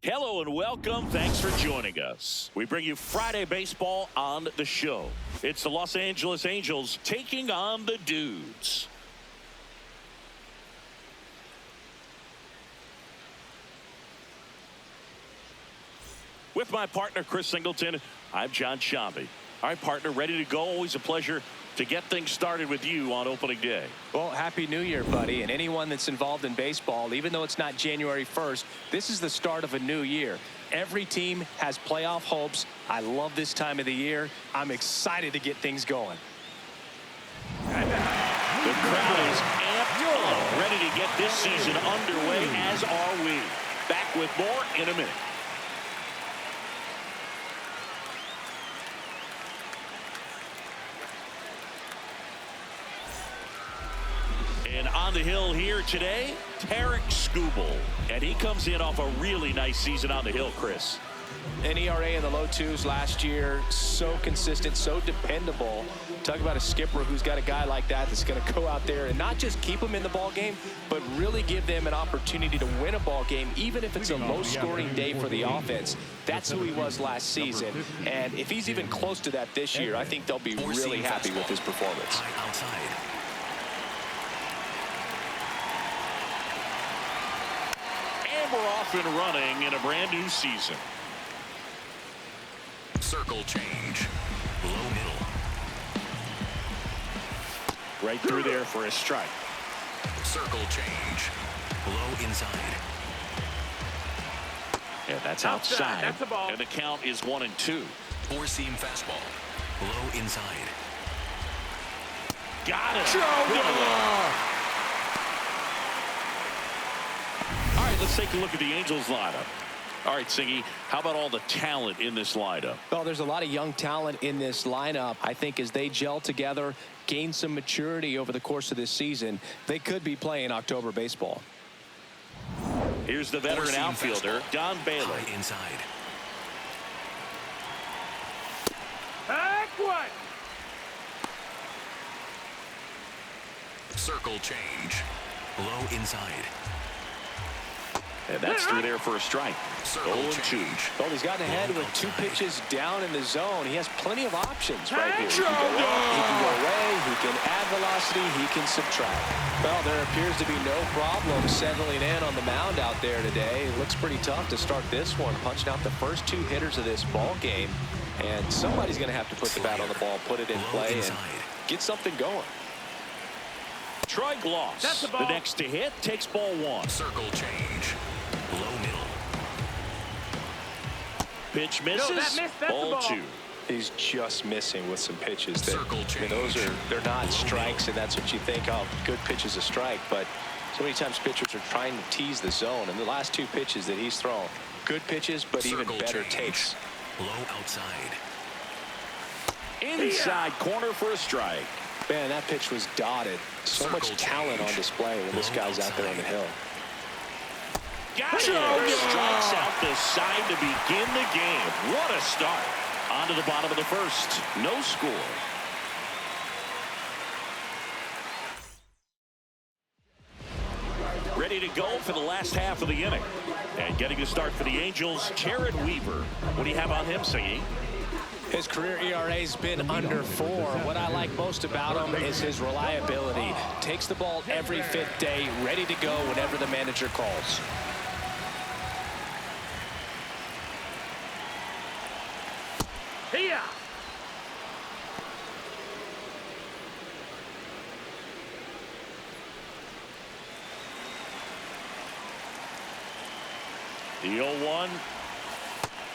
Hello and welcome. Thanks for joining us. We bring you Friday baseball on the show. It's the Los Angeles Angels taking on the Dudes. With my partner, Chris Singleton, I'm John Shambi. All right, partner, ready to go. Always a pleasure to get things started with you on opening day. Well, happy New Year, buddy. And anyone that's involved in baseball, even though it's not January 1st, this is the start of a new year. Every team has playoff hopes. I love this time of the year. I'm excited to get things going. The crowd is amped up, ready to get this season underway, as are we. Back with more in a minute. And on the hill here today, Tarek Skubal. And he comes in off a really nice season on the hill, Chris. An ERA in the low twos last year. So consistent, so dependable. Talk about a skipper who's got a guy like that that's going to go out there and not just keep them in the ball game, but really give them an opportunity to win a ball game, even if it's a low-scoring day for the offense. That's who he was last season. And if he's even close to that this year, I think they'll be really happy with his performance. We're off and running in a brand new season. Circle change. Low middle. Right through there for a strike. Circle change. Low inside. Yeah, that's outside. That's a ball. And the count is 1-2. Four-seam fastball. Low inside. Got it. All right, let's take a look at the Angels lineup. All right, Singy, how about all the talent in this lineup? Well, there's a lot of young talent in this lineup. I think as they gel together, gain some maturity over the course of this season, they could be playing October baseball. Here's the veteran outfielder, Don Bailey. High inside. Back one. Circle change. Low inside. And that's through there for a strike. Circle 0-2. Well, he's gotten ahead with two pitches down in the zone. He has plenty of options right here. He can go up, he can go away, he can add velocity, he can subtract. Well, there appears to be no problem settling in on the mound out there today. It looks pretty tough to start this one, punching out the first two hitters of this ball game. And somebody's going to have to put the bat on the ball, put it in play, and get something going. Troy Gloss, the next to hit, takes ball one. Circle change. Low middle. Pitch misses. Ball two. He's just missing with some pitches that Circle change. they're not strikes, and that's what you think, oh, good pitch is a strike. But so many times pitchers are trying to tease the zone, and the last two pitches that he's thrown, good pitches, but even better takes. Low outside. Inside corner for a strike. Man, that pitch was dotted. So much talent on display when this guy's out there on the hill. Got it. Strikes out the side to begin the game. What a start. On to the bottom of the first. No score. Ready to go for the last half of the inning. And getting the start for the Angels, Jared Weaver. What do you have on him, Singy? His career ERA's been under 4. What I like most about him is his reliability. Takes the ball every fifth day, ready to go whenever the manager calls. Here. The 0-1.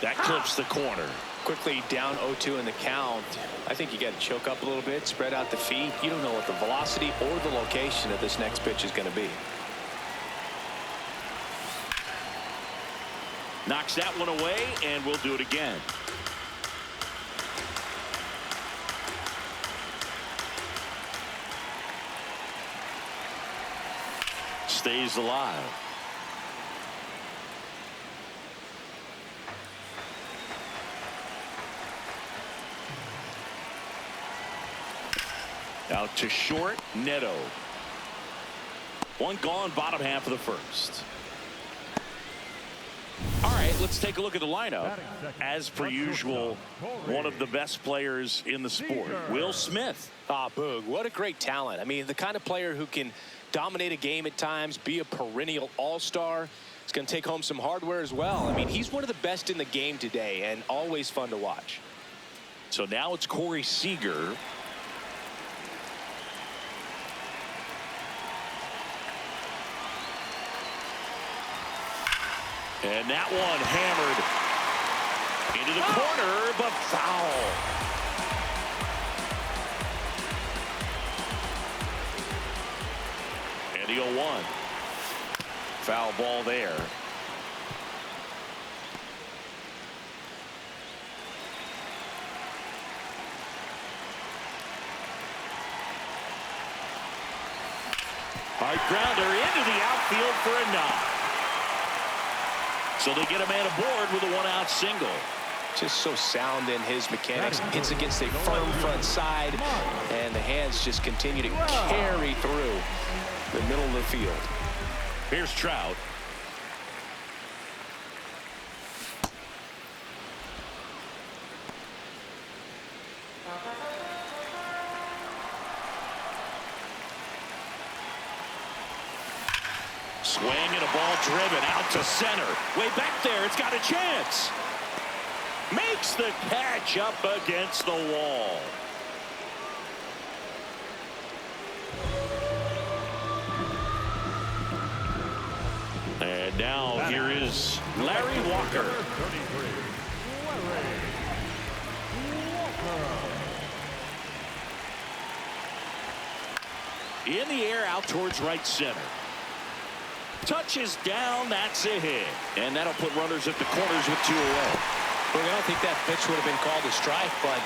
That clips the corner. Quickly down 0-2 in the count. I think you got to choke up a little bit, spread out the feet. You don't know what the velocity or the location of this next pitch is going to be. Knocks that one away, and we'll do it again. Stays alive. Out to short, Neto. One gone, bottom half of the first. All right, right, let's take a look at the lineup. As per usual, one of the best players in the sport, Will Smith. Ah, Boog, what a great talent. I mean, the kind of player who can dominate a game at times, be a perennial all-star. He's going to take home some hardware as well. I mean, he's one of the best in the game today and always fun to watch. So now it's Corey Seager. And that one hammered into the corner, but foul. And the 0-1. Foul ball there. Hard grounder into the outfield for a knock. So they get a man aboard with a one-out single. Just so sound in his mechanics. Hits against a firm front side, and the hands just continue to carry through the middle of the field. Here's Trout. Swing and a ball driven out to center. Way back there. It's got a chance. Makes the catch up against the wall. And now here is Larry Walker. In the air out towards right center. Touches down, that's a hit. And that'll put runners at the corners with 2 away. Well, I don't think that pitch would have been called a strike, but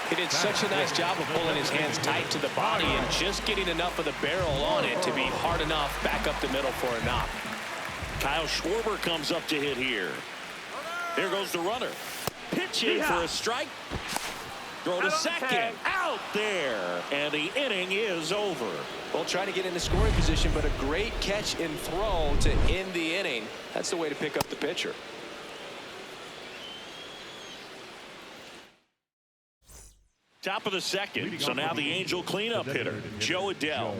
he did such a nice job of pulling his hands tight to the body and just getting enough of the barrel on it to be hard enough back up the middle for a knock. Kyle Schwarber comes up to hit here. Here goes the runner. Pitching for a strike. Throw to second. Out there. And the inning is over. Well, trying to get into scoring position, but a great catch and throw to end the inning. That's the way to pick up the pitcher. Top of the second. So now the Angel cleanup hitter, Joe Adell.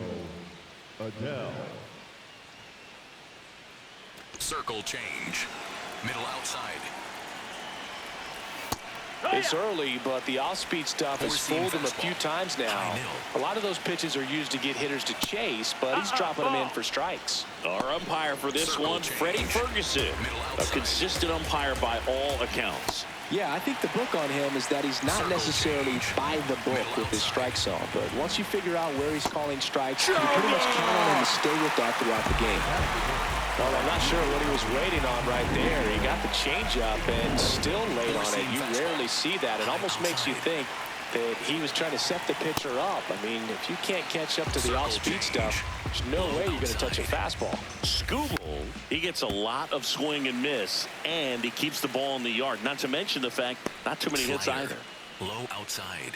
Circle change. Middle outside. It's early, but the off-speed stuff has fooled him a few times now. A lot of those pitches are used to get hitters to chase, but he's dropping them in for strikes. Our umpire for this one, Freddie Ferguson, a consistent umpire by all accounts. Yeah, I think the book on him is that he's not necessarily by the book with his strike zone, but once you figure out where he's calling strikes, you pretty much count on him to stay with that throughout the game. Well, I'm not sure what he was waiting on right there. He got the changeup and still laid on it. You rarely see that. It almost makes you think that he was trying to set the pitcher up. I mean, if you can't catch up to the off-speed stuff, there's no way you're going to touch a fastball. Skubal, he gets a lot of swing and miss, and he keeps the ball in the yard. Not to mention the fact, not too many hits either. Low outside.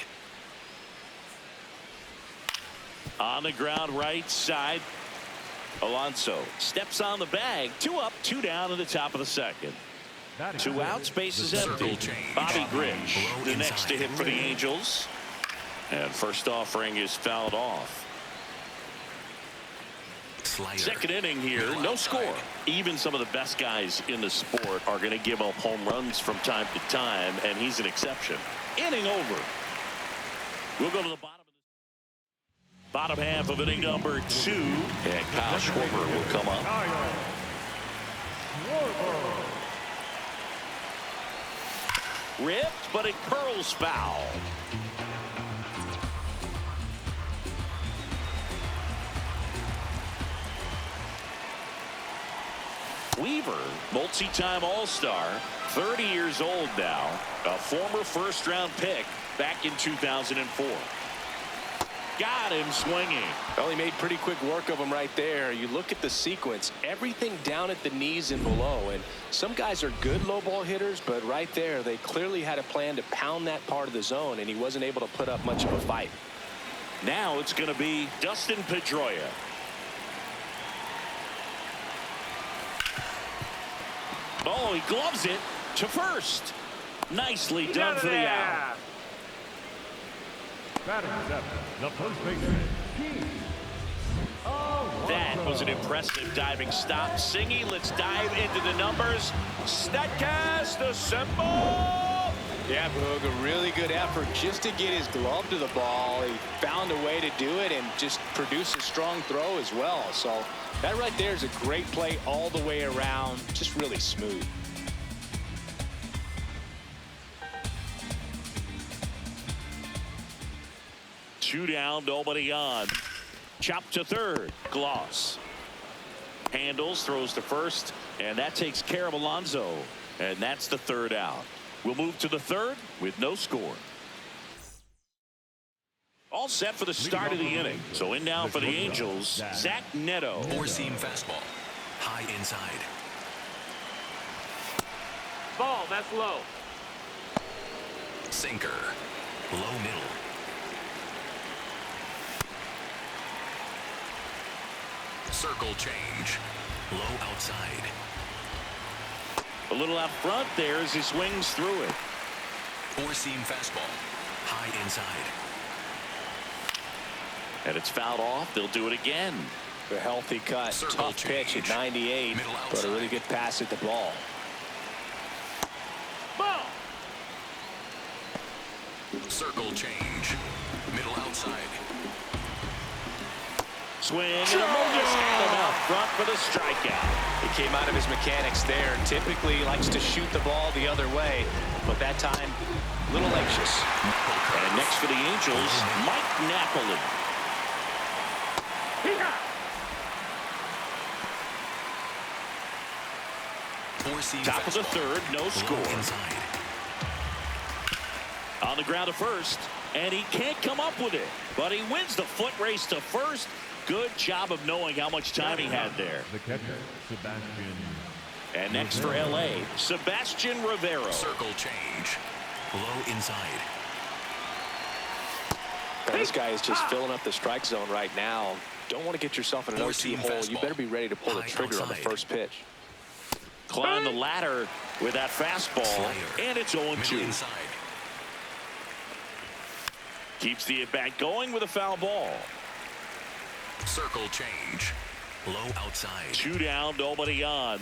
On the ground right side. Alonso steps on the bag. 2 up, 2 down in the top of the second. 2 outs, base is empty. Bobby Grinch, the next to hit for the Angels. And first offering is fouled off. Second inning here, no score. Even some of the best guys in the sport are going to give up home runs from time to time, and he's an exception. Inning over. We'll go to the bottom half of inning number 2, and Kyle Schwarber will come up. Ripped, but it curls foul. Weaver, multi-time All-Star, 30 years old now, a former first-round pick back in 2004. Got him swinging. Well, he made pretty quick work of him right there. You look at the sequence, everything down at the knees and below. And some guys are good low ball hitters, but right there, they clearly had a plan to pound that part of the zone, and he wasn't able to put up much of a fight. Now it's going to be Dustin Pedroia. Oh, he gloves it to first. Nicely done for the out. Batting seven, the first baseman, Keith. That was an impressive diving stop. Singy, let's dive into the numbers. Statcast assemble. Yeah, Boog, a really good effort just to get his glove to the ball. He found a way to do it and just produce a strong throw as well. So that right there is a great play all the way around. Just really smooth. Two down, nobody on. Chop to third. Gloss handles, throws to first, and that takes care of Alonso, and that's the third out. We'll move to the third with no score. All set for the start of the inning. So in now for the Angels, Zach Neto. Four-seam fastball. High inside. Ball, that's low. Sinker. Low middle. Circle change. Low outside. A little out front there as he swings through it. Four-seam fastball. High inside. And it's fouled off. They'll do it again. A healthy cut. Circle Tough pitch change. at 98, Middle but a really outside. good pass at the ball. Ball. Circle change. Middle outside. Swing and a just had him out front for the strikeout. He came out of his mechanics there. Typically he likes to shoot the ball the other way, but that time a little anxious. And next for the Angels, Mike Napoli. Four-seam Top of the fastball. third, no Low score. inside. On the ground to first, and he can't come up with it, but he wins the foot race to first. Good job of knowing how much time he had there. The catcher, Sebastian. And next for LA, Sebastian Rivero. Circle change. Low inside. This guy is just filling up the strike zone right now. Don't want to get yourself in an OT Four-seam hole. You fastball. better be ready to pull the High trigger on the outside. first pitch. Climb the ladder with that fastball, Slider. and it's 0-2. Middle inside. Keeps the at-bat going with a foul ball. Circle change. Low outside. Two down, nobody on.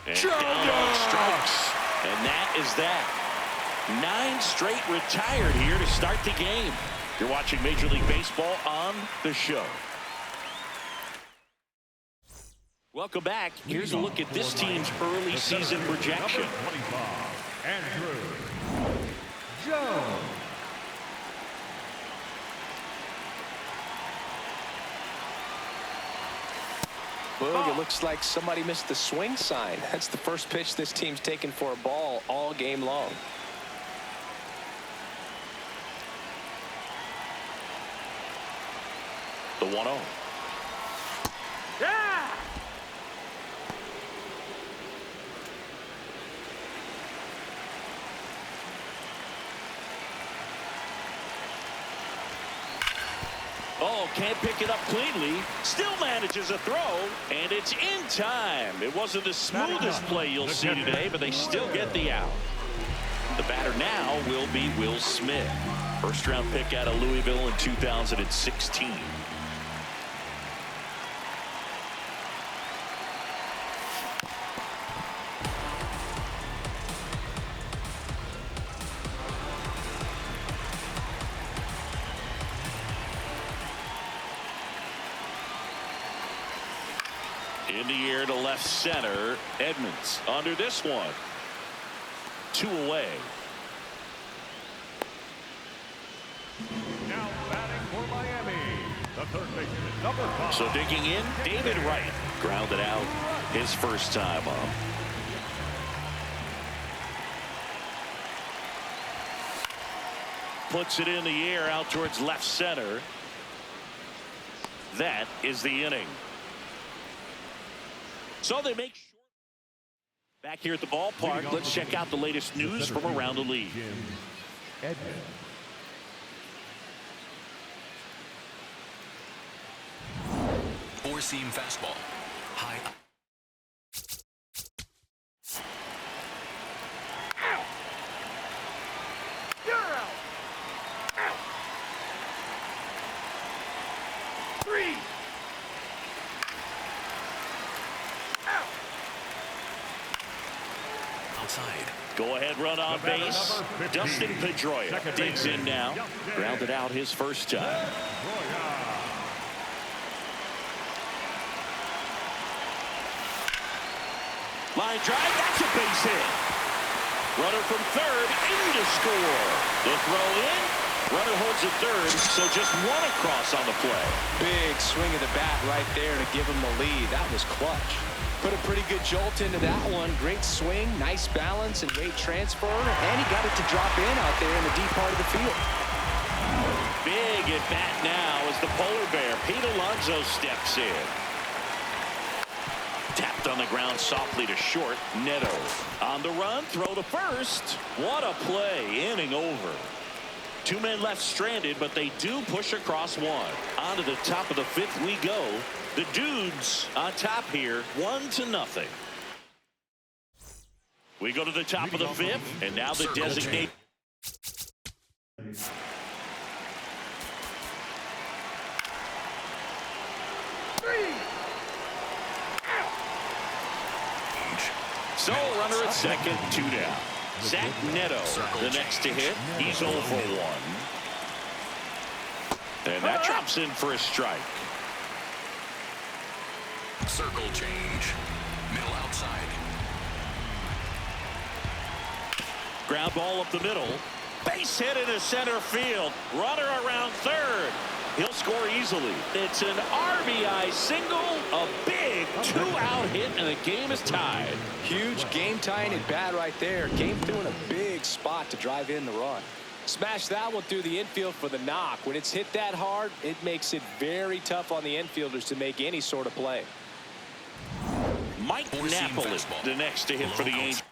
And down on strikes. And that is that. 9 straight retired here to start the game. You're watching Major League Baseball on the show. Welcome back. Here's a look at this team's early season projection. Number 25, Andrew Jones. Boog, it looks like somebody missed the swing sign. That's the first pitch this team's taken for a ball all game long. The 1-0. Yeah. Oh, can't pick it up cleanly. Still manages a throw, and it's in time. It wasn't the smoothest play you'll see today, but they still get the out. The batter now will be Will Smith. First-round pick out of Louisville in 2016. In the air to left center. Edmonds under this one. 2 away. Now batting for Miami, the third baseman, number 5. So digging in, David Wright grounded out his first time up. Puts it in the air out towards left center. That is the inning. So they make short. Back here at the ballpark, let's check out the latest news from around the league. Edmonds. Four-seam fastball. High. outside. Go ahead, run on The batter, base. number 15. Dustin Pedroia Second digs baseman. in now. Grounded out his first time. Line drive, that's a base hit. Runner from third in to score. The throw in. Runner holds at third, so just one across on the play. Big swing of the bat right there to give him the lead. That was clutch. Put a pretty good jolt into that one. Great swing, nice balance, and great transfer. And he got it to drop in out there in the deep part of the field. Big at bat now as the polar bear, Pete Alonso, steps in. Tapped on the ground softly to short. Neto on the run, throw to first. What a play, inning over. Two men left stranded, but they do push across one. On to the top of the fifth we go. The Dudes on top here, 1-0. We go to the top of the fifth, and now the Circle designate. So runner at second, 2 down. Zach Neto, the next to hit. He's 0 for 1. And that drops in for a strike. Circle change. Middle outside. Ground ball up the middle. Base hit into center field. Runner around third. He'll score easily. It's an RBI single, a big 2-out hit, and the game is tied. Huge game-tying at bat right there. Came through in a big spot to drive in the run. Smash that one through the infield for the knock. When it's hit that hard, it makes it very tough on the infielders to make any sort of play. Mike Napoli, the next to hit for the Angels.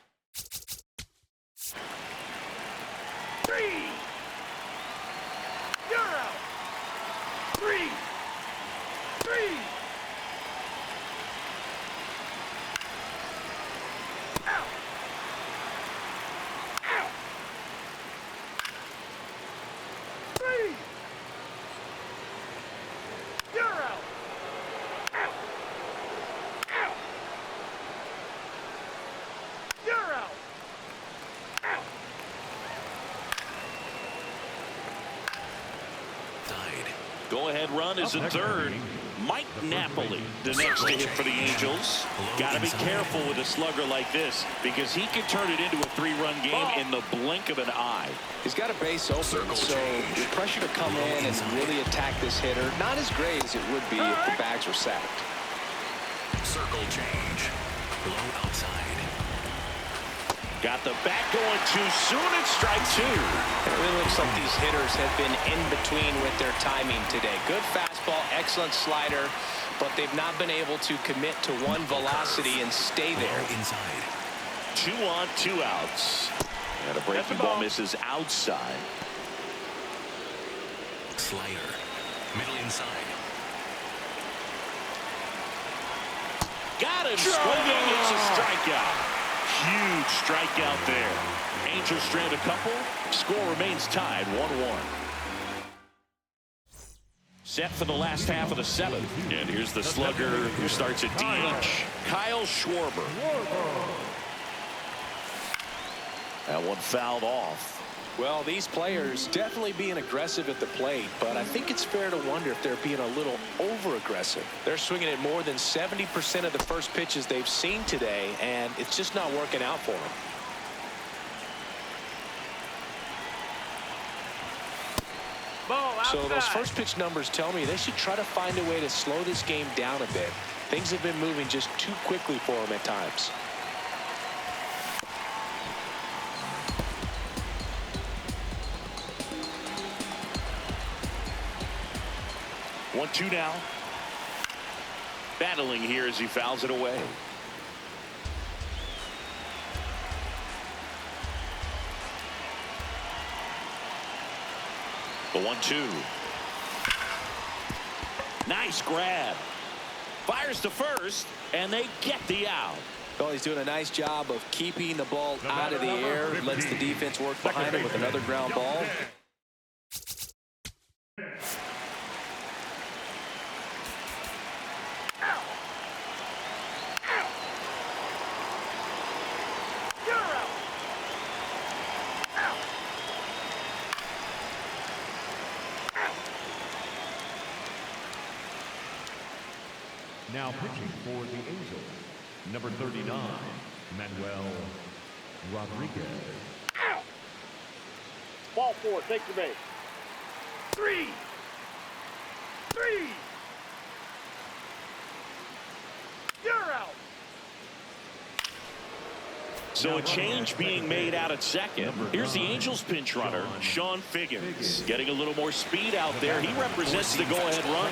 You're out. 3. Out. Out. 3. You're out. Out. Out. You're out. Out. Side. Go-ahead run is at third. Mike Napoli, the next to hit for the Angels. Got to be careful with a slugger like this because he could turn it into a 3-run game in the blink of an eye. He's got a base open, Circle so change. the pressure to come in and really attack this hitter, not as great as it would be if the bags were sacked. Circle change. Low outside. Got the bat going too soon. It's strike 2. It really looks like these hitters have been in between with their timing today. Good fastball, excellent slider, but they've not been able to commit to one velocity and stay there. Low inside. 2 on, 2 outs. And a breaking ball misses outside. Slider. Middle inside. Got him swinging. It's a strikeout. Huge strikeout there. Angels strand a couple. Score remains tied 1-1. Set for the last half of the 7th. And here's the slugger who starts at DH, Kyle Schwarber. That one fouled off. Well, these players definitely being aggressive at the plate, but I think it's fair to wonder if they're being a little over-aggressive. They're swinging at more than 70% of the first pitches they've seen today, and it's just not working out for them. Ball outside. So those first pitch numbers tell me they should try to find a way to slow this game down a bit. Things have been moving just too quickly for them at times. One, 2 now. Battling here as he fouls it away. The 1-2. Nice grab. Fires to first, and they get the out. Well, he's doing a nice job of keeping the ball out of the air. Lets the defense work behind him with another ground ball. You're out. Now pitching for the Angels, number 39, Manuel Rodriguez. Out. Ball 4, take the base. 3. You're out. So a change being made out at second. Here's the Angels pinch runner, Sean Figgins. Getting a little more speed out there. He represents the go-ahead run.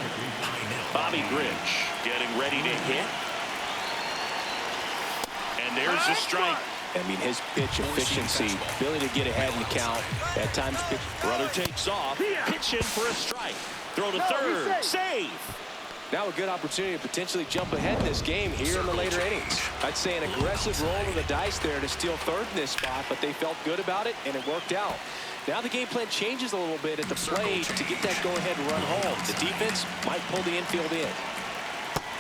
Bobby Bridge getting ready to hit. And there's the strike. I mean, his pitch efficiency, ability to get ahead in the count. At times, Runner takes off. Pitch in for a strike. Throw to third. Save. Now a good opportunity to potentially jump ahead in this game here in the later innings. I'd say an aggressive roll of the dice there to steal third in this spot, but they felt good about it, and it worked out. Now the game plan changes a little bit at the plate to get that go-ahead run home. The defense might pull the infield in.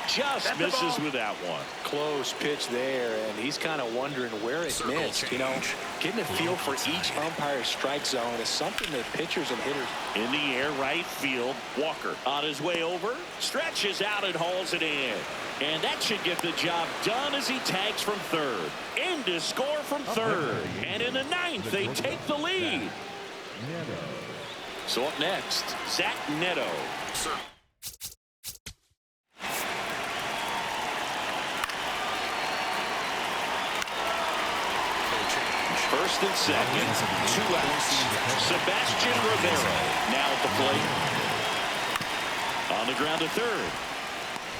Just misses with that one. Close pitch there, and he's kind of wondering where it missed. You know, getting a feel for each umpire's strike zone is something that pitchers and hitters. In the air, right field. Walker on his way over. Stretches out and hauls it in. And that should get the job done as he tags from third. In to score from third. And in the ninth, they take the lead. So up next, Zach Neto. First and second, 2 outs. Sebastian Rivera now at the plate. On the ground to third.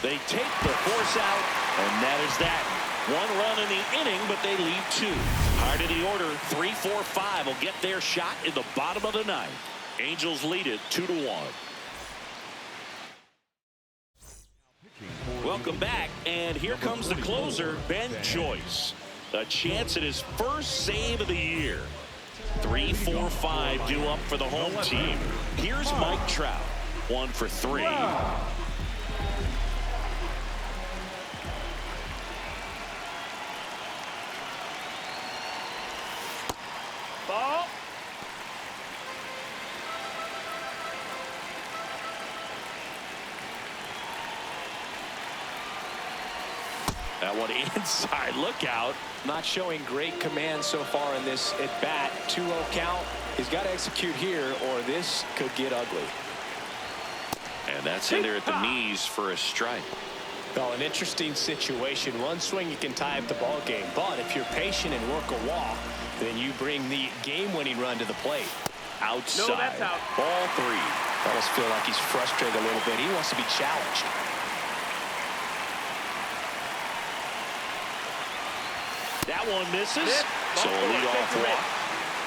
They take the force out, and that is that. 1 run in the inning, but they leave 2. Hard in the order, 3, 4, 5 will get their shot in the bottom of the ninth. Angels lead it 2-1. Welcome back, and here comes the closer, Ben Joyce. A chance at his first save of the year. 3, 4, 5 due up for the home team. Here's Mike Trout. 1 for 3. Ball. That one inside. Look out. Not showing great command so far in this at bat. 2-0 count. He's got to execute here, or this could get ugly. And that's in there at the knees for a strike. Well, an interesting situation. One swing, you can tie up the ball game. But if you're patient and work a walk, then you bring the game-winning run to the plate. Outside. No, that's out. Ball 3. Almost feel like he's frustrated a little bit. He wants to be challenged. That one misses. So a leadoff walk.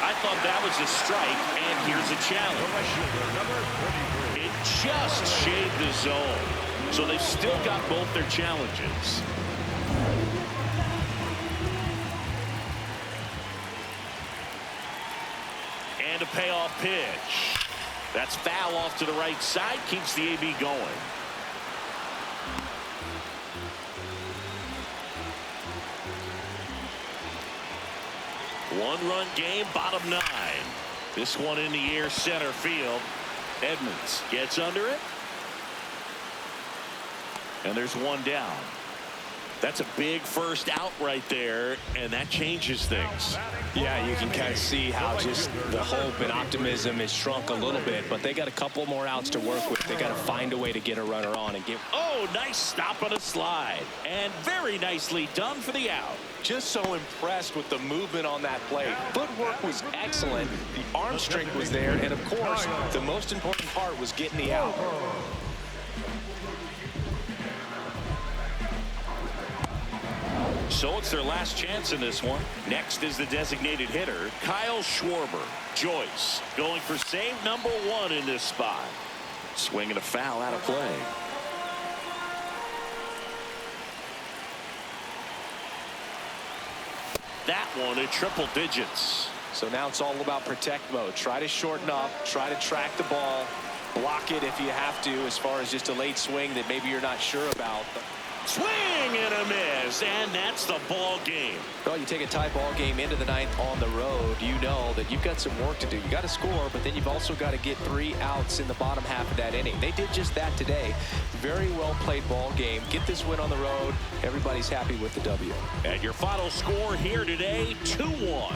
I thought that was a strike, and here's a challenge. It just shaved the zone. So they've still got both their challenges. And a payoff pitch. That's foul off to the right side. Keeps the AB going. One-run game, bottom 9. This one in the air, center field. Edmonds gets under it. And there's one down. That's a big first out right there, and that changes things. Yeah, you can kind of see how just the hope and optimism has shrunk a little bit, but they got a couple more outs to work with. They got to find a way to get a runner on and get. Oh, nice stop on a slide, and very nicely done for the out. Just so impressed with the movement on that play. Footwork was excellent. The arm strength was there, and of course, the most important part was getting the out. So it's their last chance in this one. Next is the designated hitter, Kyle Schwarber. Joyce going for save number 1 in this spot. Swinging a foul out of play. That one in triple digits. So now it's all about protect mode. Try to shorten up, try to track the ball, block it if you have to, as far as just a late swing that maybe you're not sure about. Swing and a miss, and that's the ball game. Well, you take a tie ball game into the ninth on the road, you know that you've got some work to do. You got to score, but then you've also got to get 3 outs in the bottom half of that inning. They did just that today. Very well played ball game. Get this win on the road. Everybody's happy with the W. And your final score here today, 2-1.